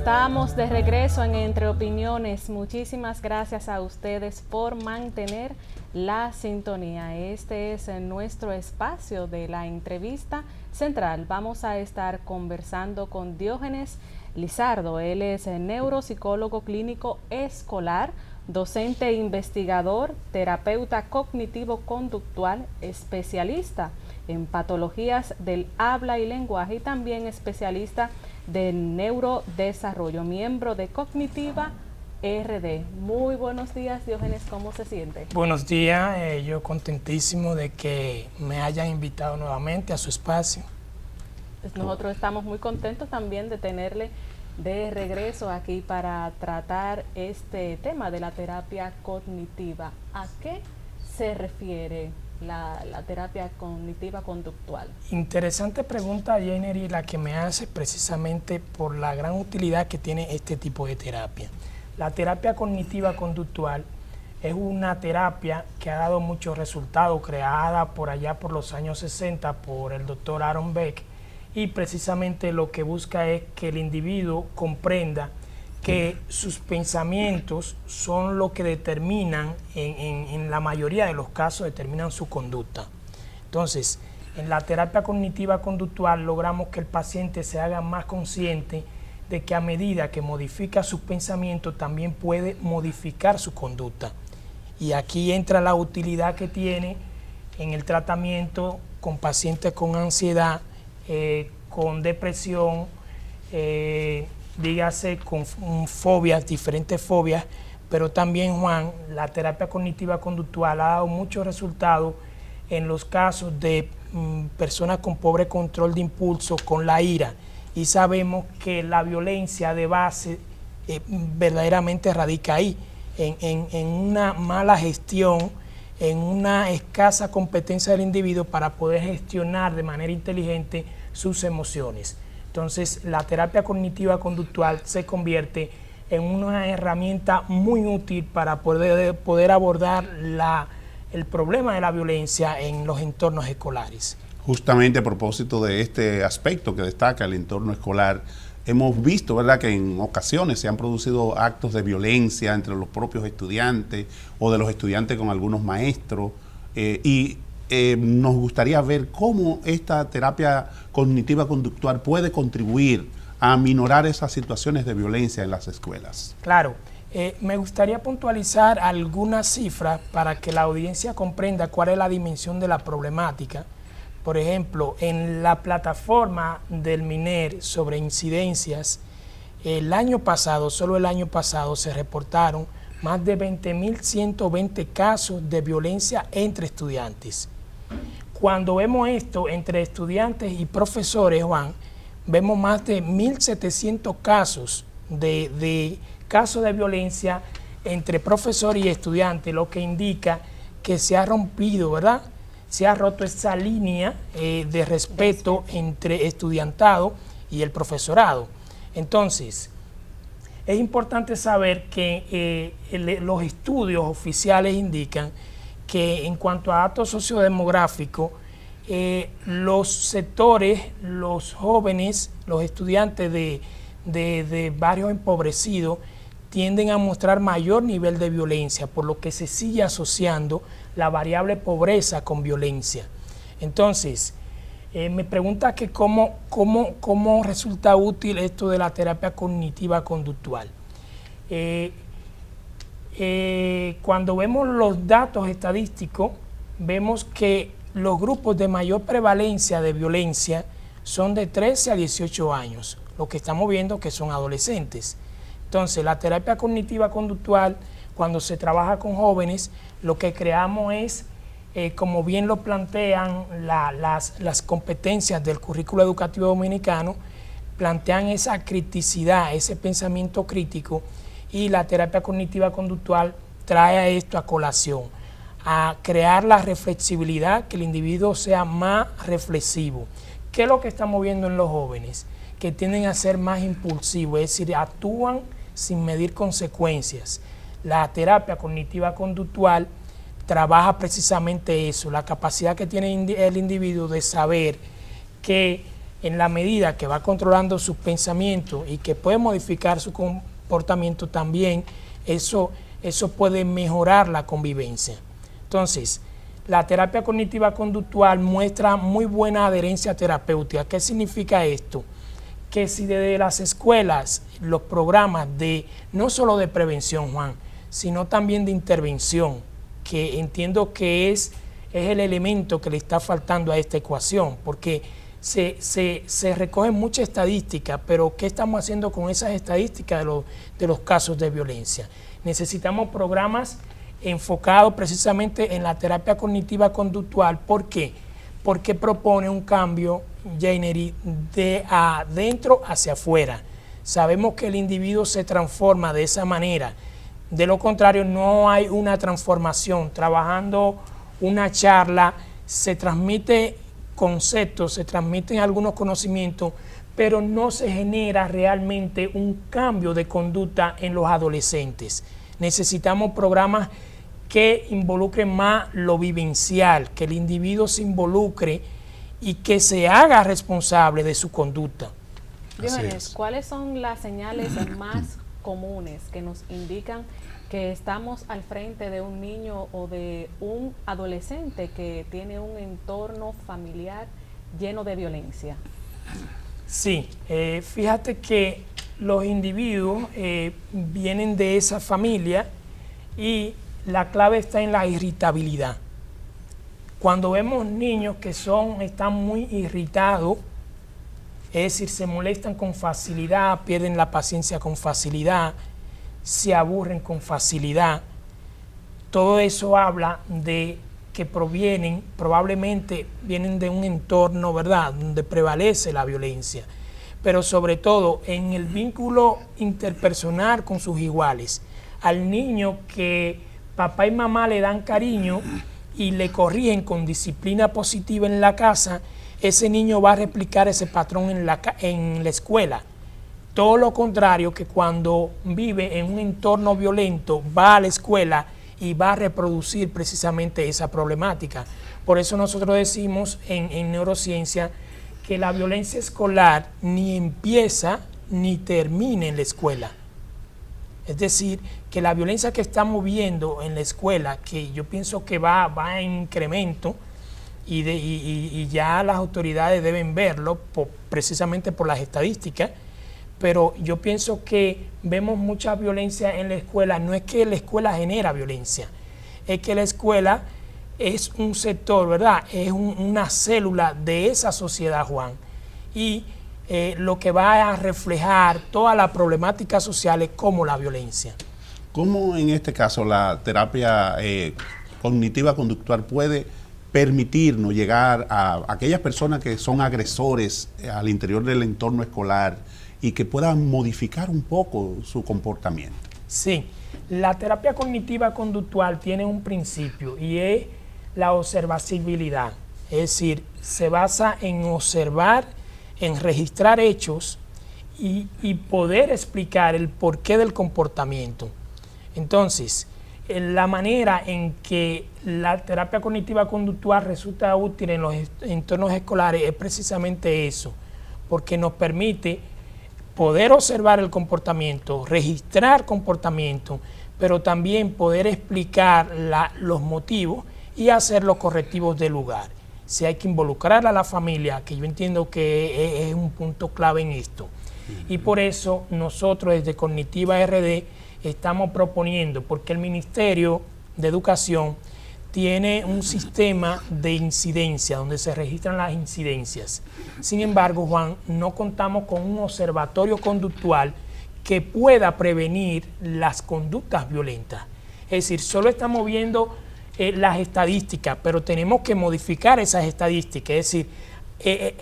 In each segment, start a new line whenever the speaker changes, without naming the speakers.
Estamos de regreso en Entre Opiniones. Muchísimas gracias a ustedes por mantener la sintonía. Este es nuestro espacio de la entrevista central. Vamos a estar conversando con Diógenes Lizardo. Él es neuropsicólogo clínico escolar, docente e investigador, terapeuta cognitivo-conductual, especialista en patologías del habla y lenguaje y también especialista de neurodesarrollo, miembro de Cognitiva RD. Muy buenos días, Diógenes, ¿cómo se siente?
Buenos días, yo contentísimo de que me hayan invitado nuevamente a su espacio.
Pues nosotros estamos muy contentos también de tenerle de regreso aquí para tratar este tema de la terapia cognitiva. ¿A qué se refiere la terapia cognitiva conductual?
Interesante pregunta, Jenner, y la que me hace precisamente por la gran utilidad que tiene este tipo de terapia. La terapia cognitiva conductual es una terapia que ha dado muchos resultados, creada por allá por los años 60 por el doctor Aaron Beck, y precisamente lo que busca es que el individuo comprenda que sus pensamientos son lo que determinan, en la mayoría de los casos, determinan su conducta. Entonces, en la terapia cognitiva conductual logramos que el paciente se haga más consciente de que a medida que modifica sus pensamientos también puede modificar su conducta. Y aquí entra la utilidad que tiene en el tratamiento con pacientes con ansiedad, con depresión, dígase con fobias, diferentes fobias, pero también, Juan, la terapia cognitiva conductual ha dado muchos resultados en los casos de personas con pobre control de impulso, con la ira, y sabemos que la violencia de base verdaderamente radica ahí, en una mala gestión, en una escasa competencia del individuo para poder gestionar de manera inteligente sus emociones. Entonces, la terapia cognitiva conductual se convierte en una herramienta muy útil para poder abordar el problema de la violencia en los entornos escolares.
Justamente a propósito de este aspecto que destaca el entorno escolar, hemos visto, ¿verdad?, que en ocasiones se han producido actos de violencia entre los propios estudiantes o de los estudiantes con algunos maestros, nos gustaría ver cómo esta terapia cognitiva conductual puede contribuir a aminorar esas situaciones de violencia en las escuelas.
Claro, me gustaría puntualizar algunas cifras para que la audiencia comprenda cuál es la dimensión de la problemática. Por ejemplo, en la plataforma del MINER sobre incidencias, solo el año pasado se reportaron más de 20.120 casos de violencia entre estudiantes. Cuando vemos esto entre estudiantes y profesores, Juan, vemos más de 1.700 casos de violencia entre profesor y estudiante, lo que indica que se ha rompido, ¿verdad?, se ha roto esa línea de respeto entre estudiantado y el profesorado. Entonces, es importante saber que los estudios oficiales indican que en cuanto a datos sociodemográficos, los sectores, los jóvenes, los estudiantes de barrios empobrecidos tienden a mostrar mayor nivel de violencia, por lo que se sigue asociando la variable pobreza con violencia. Entonces, me pregunta que cómo resulta útil esto de la terapia cognitiva conductual. Cuando vemos los datos estadísticos, vemos que los grupos de mayor prevalencia de violencia son de 13 a 18 años, lo que estamos viendo que son adolescentes. Entonces, la terapia cognitiva conductual, cuando se trabaja con jóvenes, lo que creamos es, como bien lo plantean las competencias del currículo educativo dominicano, plantean esa criticidad, ese pensamiento crítico, y la terapia cognitiva conductual trae a esto a colación, a crear la reflexibilidad, que el individuo sea más reflexivo. ¿Qué es lo que estamos viendo en los jóvenes? Que tienden a ser más impulsivos, es decir, actúan sin medir consecuencias. La terapia cognitiva conductual trabaja precisamente eso, la capacidad que tiene el individuo de saber que en la medida que va controlando sus pensamientos y que puede modificar su comportamiento también, eso puede mejorar la convivencia. Entonces, la terapia cognitiva conductual muestra muy buena adherencia terapéutica. ¿Qué significa esto? Que si desde las escuelas, los programas de no solo de prevención, Juan, sino también de intervención, que entiendo que es el elemento que le está faltando a esta ecuación, porque se recogen muchas estadísticas, pero ¿qué estamos haciendo con esas estadísticas de los casos de violencia? Necesitamos programas enfocados precisamente en la terapia cognitiva conductual. ¿Por qué? Porque propone un cambio, Jainery, de adentro hacia afuera. Sabemos que el individuo se transforma de esa manera. De lo contrario, no hay una transformación. Trabajando una charla, se transmite conceptos, se transmiten algunos conocimientos, pero no se genera realmente un cambio de conducta en los adolescentes. Necesitamos programas que involucren más lo vivencial, que el individuo se involucre y que se haga responsable de su conducta.
Diógenes, ¿cuáles son las señales más comunes que nos indican que estamos al frente de un niño o de un adolescente que tiene un entorno familiar lleno de violencia?
Sí, fíjate que los individuos vienen de esa familia y la clave está en la irritabilidad. Cuando vemos niños que están muy irritados, es decir, se molestan con facilidad, pierden la paciencia con facilidad, se aburren con facilidad, todo eso habla de que probablemente vienen de un entorno, ¿verdad?, donde prevalece la violencia, pero sobre todo en el vínculo interpersonal con sus iguales. Al niño que papá y mamá le dan cariño y le corrigen con disciplina positiva en la casa, ese niño va a replicar ese patrón en la escuela. Todo lo contrario, que cuando vive en un entorno violento, va a la escuela y va a reproducir precisamente esa problemática. Por eso nosotros decimos en neurociencia que la violencia escolar ni empieza ni termina en la escuela. Es decir, que la violencia que estamos viendo en la escuela, que yo pienso que va en incremento, y ya las autoridades deben verlo precisamente por las estadísticas, pero yo pienso que vemos mucha violencia en la escuela. No es que la escuela genera violencia, es que la escuela es un sector, ¿verdad? Es una célula de esa sociedad, Juan, y lo que va a reflejar todas las problemáticas sociales como la violencia.
¿Cómo en este caso la terapia cognitiva conductual puede permitirnos llegar a aquellas personas que son agresores al interior del entorno escolar y que puedan modificar un poco su comportamiento?
Sí, la terapia cognitiva conductual tiene un principio y es la observabilidad. Es decir, se basa en observar, en registrar hechos y poder explicar el porqué del comportamiento. Entonces, la manera en que la terapia cognitiva conductual resulta útil en los entornos escolares es precisamente eso, porque nos permite poder observar el comportamiento, registrar comportamiento, pero también poder explicar los motivos y hacer los correctivos del lugar. Si hay que involucrar a la familia, que yo entiendo que es un punto clave en esto. Y por eso nosotros desde Cognitiva RD estamos proponiendo, porque el Ministerio de Educación tiene un sistema de incidencia donde se registran las incidencias. Sin embargo, Juan, no contamos con un observatorio conductual que pueda prevenir las conductas violentas. Es decir, solo estamos viendo las estadísticas, pero tenemos que modificar esas estadísticas, es decir,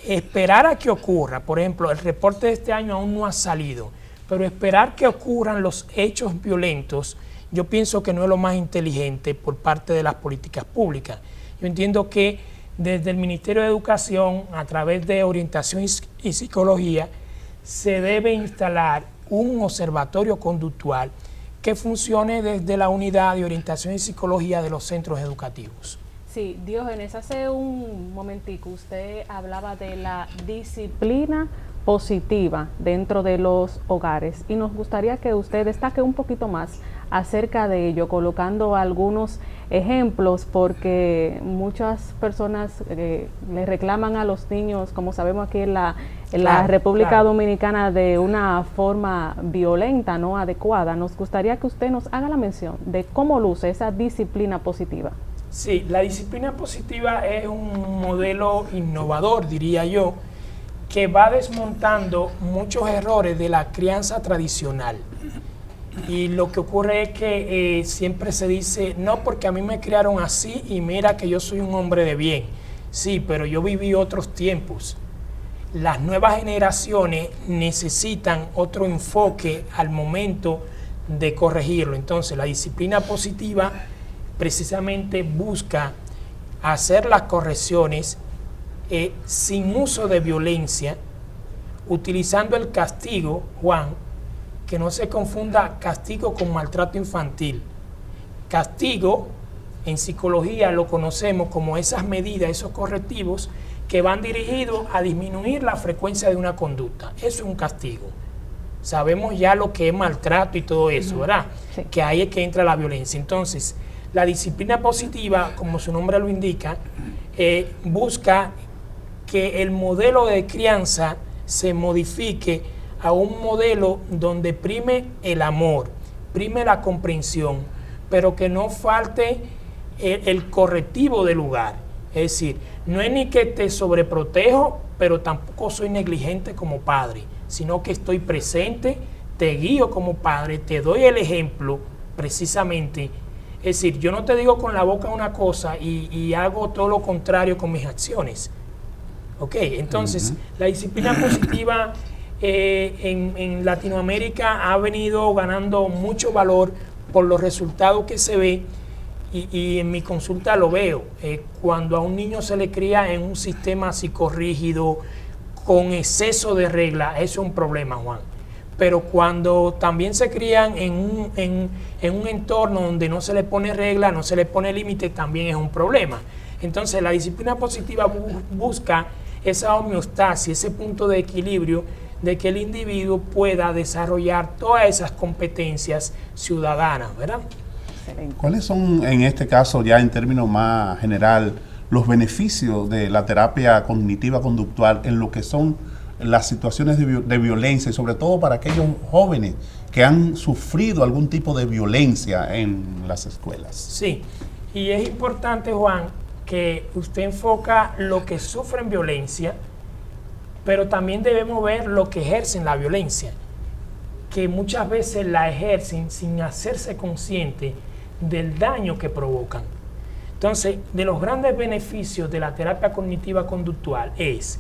esperar a que ocurra. Por ejemplo, el reporte de este año aún no ha salido, pero esperar que ocurran los hechos violentos, yo pienso que no es lo más inteligente por parte de las políticas públicas. Yo entiendo que desde el Ministerio de Educación, a través de orientación y psicología, se debe instalar un observatorio conductual que funcione desde la unidad de orientación y psicología de los centros educativos.
Sí, Diógenes, hace un momentico usted hablaba de la disciplina positiva dentro de los hogares y nos gustaría que usted destaque un poquito más acerca de ello, colocando algunos ejemplos, porque muchas personas le reclaman a los niños, como sabemos aquí en la República Dominicana, de una forma violenta, no adecuada. Nos gustaría que usted nos haga la mención de cómo luce esa disciplina positiva.
Sí, la disciplina positiva es un modelo innovador, diría yo, que va desmontando muchos errores de la crianza tradicional. Y lo que ocurre es que siempre se dice, no, porque a mí me criaron así y mira que yo soy un hombre de bien. Sí, pero yo viví otros tiempos. Las nuevas generaciones necesitan otro enfoque al momento de corregirlo. Entonces, la disciplina positiva precisamente busca hacer las correcciones sin uso de violencia, utilizando el castigo, Juan, que no se confunda castigo con maltrato infantil. Castigo, en psicología lo conocemos como esas medidas, esos correctivos que van dirigidos a disminuir la frecuencia de una conducta. Eso es un castigo. Sabemos ya lo que es maltrato y todo eso, ¿verdad? Sí. Que ahí es que entra la violencia. Entonces, la disciplina positiva, como su nombre lo indica, busca que el modelo de crianza se modifique a un modelo donde prime el amor, prime la comprensión, pero que no falte el correctivo del lugar. Es decir, no es ni que te sobreprotejo, pero tampoco soy negligente como padre, sino que estoy presente, te guío como padre, te doy el ejemplo precisamente. Es decir, yo no te digo con la boca una cosa y hago todo lo contrario con mis acciones. ¿Ok? Entonces, la disciplina positiva en Latinoamérica ha venido ganando mucho valor por los resultados que se ve y en mi consulta lo veo. Cuando a un niño se le cría en un sistema psicorrígido, con exceso de reglas, eso es un problema, Juan. Pero cuando también se crían en un entorno donde no se le pone regla, no se le pone límite, también es un problema. Entonces, la disciplina positiva busca esa homeostasis, ese punto de equilibrio de que el individuo pueda desarrollar todas esas competencias ciudadanas, ¿verdad?
¿Cuáles son, en este caso, ya en términos más general, los beneficios de la terapia cognitiva conductual en lo que son las situaciones de violencia, y sobre todo para aquellos jóvenes que han sufrido algún tipo de violencia en las escuelas?
Sí, y es importante, Juan, que usted enfoca lo que sufren violencia, pero también debemos ver lo que ejercen la violencia, que muchas veces la ejercen sin hacerse consciente del daño que provocan. Entonces, de los grandes beneficios de la terapia cognitiva conductual es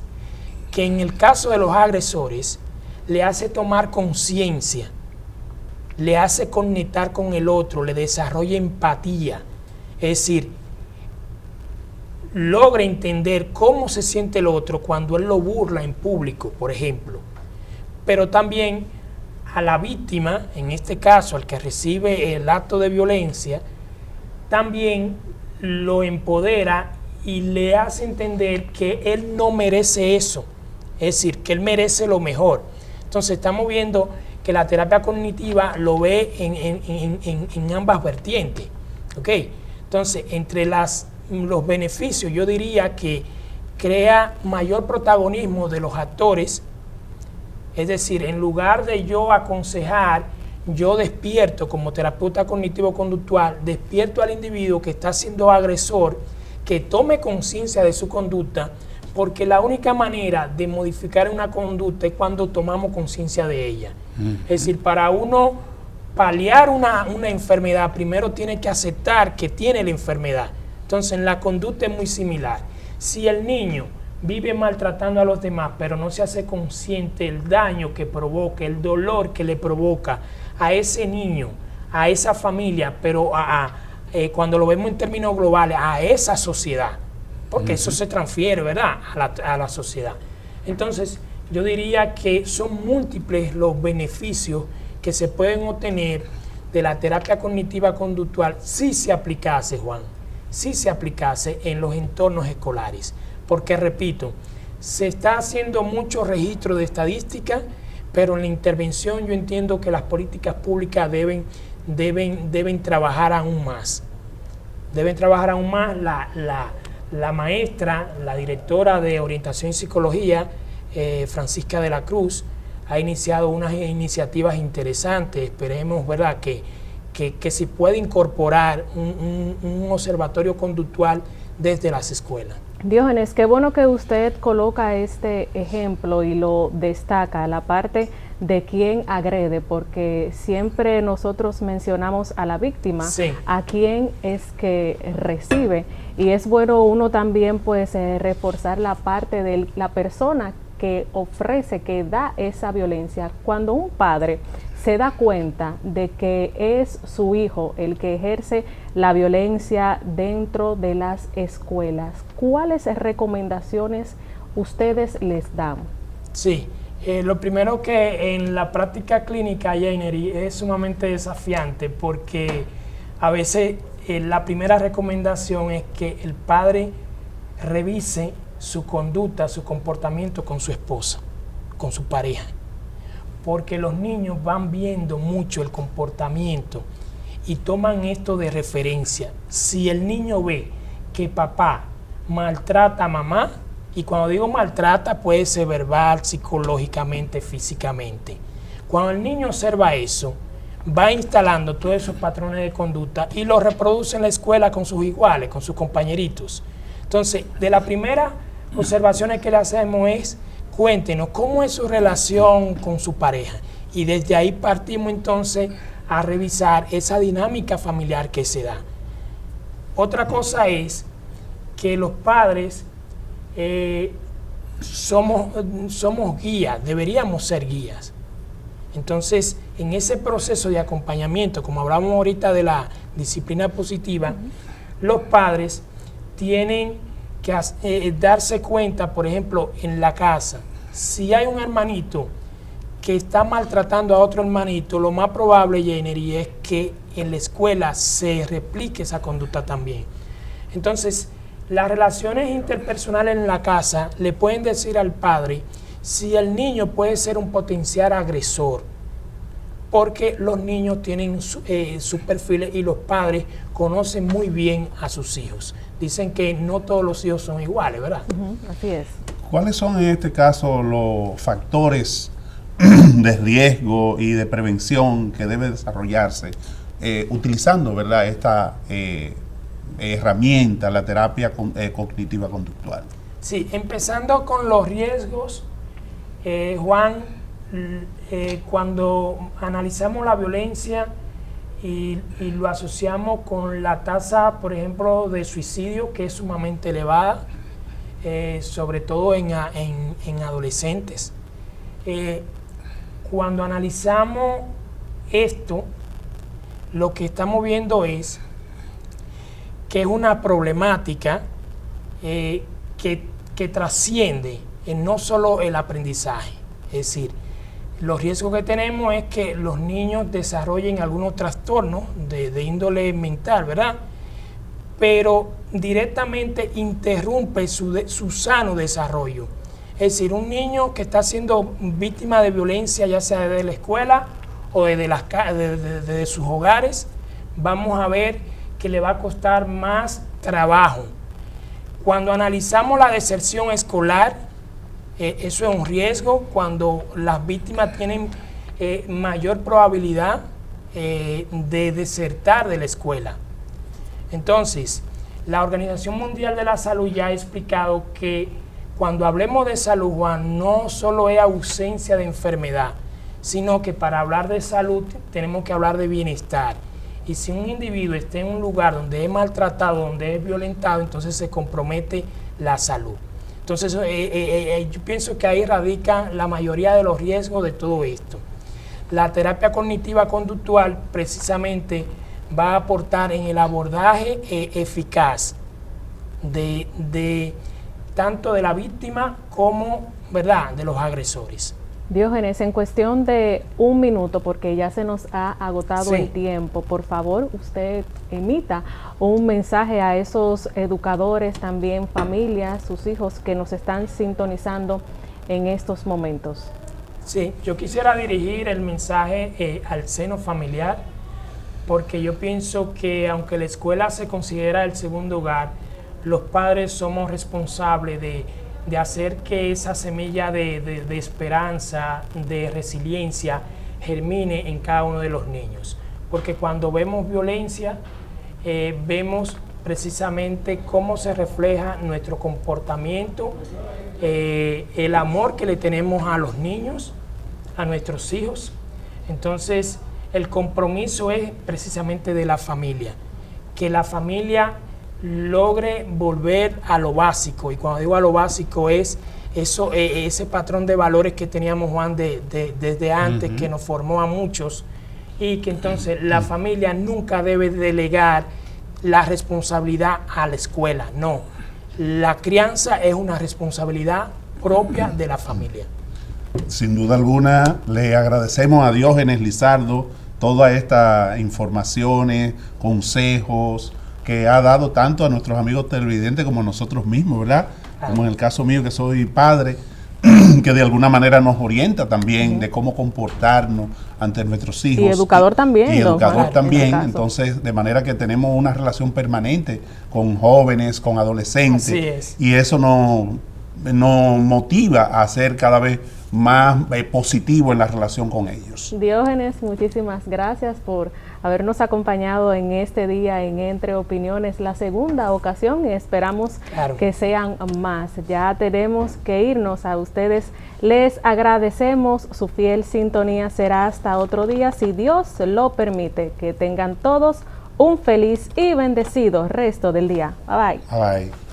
que en el caso de los agresores le hace tomar conciencia, le hace conectar con el otro, le desarrolla empatía, es decir, logra entender cómo se siente el otro cuando él lo burla en público, por ejemplo. Pero también a la víctima, en este caso al que recibe el acto de violencia, también lo empodera y le hace entender que él no merece eso, es decir, que él merece lo mejor. Entonces estamos viendo que la terapia cognitiva lo ve en ambas vertientes, ¿ok? Entonces, entre los beneficios, yo diría que crea mayor protagonismo de los actores, es decir, en lugar de yo aconsejar, yo despierto como terapeuta cognitivo-conductual, despierto al individuo que está siendo agresor, que tome conciencia de su conducta, porque la única manera de modificar una conducta es cuando tomamos conciencia de ella. Es decir, para uno paliar una enfermedad, primero tiene que aceptar que tiene la enfermedad. Entonces, en la conducta es muy similar. Si el niño vive maltratando a los demás, pero no se hace consciente del daño que provoca, el dolor que le provoca a ese niño, a esa familia, pero cuando lo vemos en términos globales, a esa sociedad, porque eso se transfiere, ¿verdad?, a la sociedad. Entonces, yo diría que son múltiples los beneficios que se pueden obtener de la terapia cognitiva conductual si se aplicase, Juan. sí se aplicase en los entornos escolares. Porque, repito, se está haciendo mucho registro de estadística, pero en la intervención yo entiendo que las políticas públicas deben trabajar aún más. Deben trabajar aún más. La maestra, la directora de Orientación y Psicología, Francisca de la Cruz, ha iniciado unas iniciativas interesantes. Esperemos, ¿verdad?, que se pueda incorporar un observatorio conductual desde las escuelas.
Diógenes, qué bueno que usted coloca este ejemplo y lo destaca, la parte de quien agrede, porque siempre nosotros mencionamos a la víctima,
sí,
a quien es que recibe, y es bueno uno también pues reforzar la parte de la persona que ofrece, que da esa violencia. Cuando un padre se da cuenta de que es su hijo el que ejerce la violencia dentro de las escuelas, ¿cuáles recomendaciones ustedes les dan?
Sí, lo primero que en la práctica clínica, Jainery, es sumamente desafiante, porque a veces la primera recomendación es que el padre revise su conducta, su comportamiento con su esposa, con su pareja, porque los niños van viendo mucho el comportamiento y toman esto de referencia. Si el niño ve que papá maltrata a mamá, y cuando digo maltrata puede ser verbal, psicológicamente, físicamente, cuando el niño observa eso, va instalando todos esos patrones de conducta y los reproduce en la escuela con sus iguales, con sus compañeritos. Entonces, de las primeras observaciones que le hacemos es: cuéntenos cómo es su relación con su pareja, y desde ahí partimos entonces a revisar esa dinámica familiar que se da. Otra cosa es que los padres somos guías, deberíamos ser guías. Entonces, en ese proceso de acompañamiento, como hablamos ahorita de la disciplina positiva, los padres tienen que darse cuenta, por ejemplo, en la casa, si hay un hermanito que está maltratando a otro hermanito, lo más probable, Jainery, es que en la escuela se replique esa conducta también. Entonces, las relaciones interpersonales en la casa le pueden decir al padre si el niño puede ser un potencial agresor, porque los niños tienen sus perfiles y los padres conocen muy bien a sus hijos. Dicen que no todos los hijos son iguales, ¿verdad?
Así es.
¿Cuáles son en este caso los factores de riesgo y de prevención que debe desarrollarse utilizando, ¿verdad?, esta herramienta, la terapia cognitiva conductual?
Sí, empezando con los riesgos, Juan, cuando analizamos la violencia y lo asociamos con la tasa, por ejemplo, de suicidio, que es sumamente elevada, sobre todo en adolescentes. Cuando analizamos esto, lo que estamos viendo es que es una problemática que trasciende en no solo el aprendizaje. Es decir, los riesgos que tenemos es que los niños desarrollen algunos trastornos de índole mental, ¿verdad? Pero directamente interrumpe su sano desarrollo. Es decir, un niño que está siendo víctima de violencia, ya sea desde la escuela o desde sus hogares, vamos a ver que le va a costar más trabajo. Cuando analizamos la deserción escolar, eso es un riesgo cuando las víctimas tienen mayor probabilidad de desertar de la escuela. Entonces, la Organización Mundial de la Salud ya ha explicado que cuando hablemos de salud, Juan, no solo es ausencia de enfermedad, sino que para hablar de salud tenemos que hablar de bienestar. Y si un individuo está en un lugar donde es maltratado, donde es violentado, entonces se compromete la salud. Entonces, yo pienso que ahí radica la mayoría de los riesgos de todo esto. La terapia cognitiva conductual precisamente va a aportar en el abordaje eficaz tanto de la víctima como, ¿verdad?, de los agresores.
Diógenes, en cuestión de un minuto, porque ya se nos ha agotado el tiempo, por favor, usted emita un mensaje a esos educadores, también familias, sus hijos que nos están sintonizando en estos momentos.
Sí, yo quisiera dirigir el mensaje al seno familiar, porque yo pienso que aunque la escuela se considera el segundo hogar, los padres somos responsables de hacer que esa semilla de esperanza, de resiliencia, germine en cada uno de los niños. Porque cuando vemos violencia, vemos precisamente cómo se refleja nuestro comportamiento, el amor que le tenemos a los niños, a nuestros hijos. Entonces, el compromiso es precisamente de la familia, que la familia logre volver a lo básico, y cuando digo a lo básico es eso, ese patrón de valores que teníamos, Juan, desde antes, que nos formó a muchos, y que entonces la familia nunca debe delegar la responsabilidad a la escuela, no, la crianza es una responsabilidad propia de la familia.
Sin duda alguna, le agradecemos a Diógenes Lizardo todas estas informaciones, consejos que ha dado tanto a nuestros amigos televidentes como a nosotros mismos, ¿verdad? Como en el caso mío, que soy padre, que de alguna manera nos orienta también de cómo comportarnos ante nuestros hijos.
Y educador también.
Y educador también, entonces de manera que tenemos una relación permanente con jóvenes, con adolescentes.
Así es.
Y eso nos motiva a ser cada vez más positivo en la relación con ellos.
Diógenes, muchísimas gracias por habernos acompañado en este día en Entre Opiniones, la segunda ocasión, y esperamos que sean más. Ya tenemos que irnos. A ustedes les agradecemos su fiel sintonía. Será hasta otro día, si Dios lo permite. Que tengan todos un feliz y bendecido resto del día. Bye bye.
Bye bye.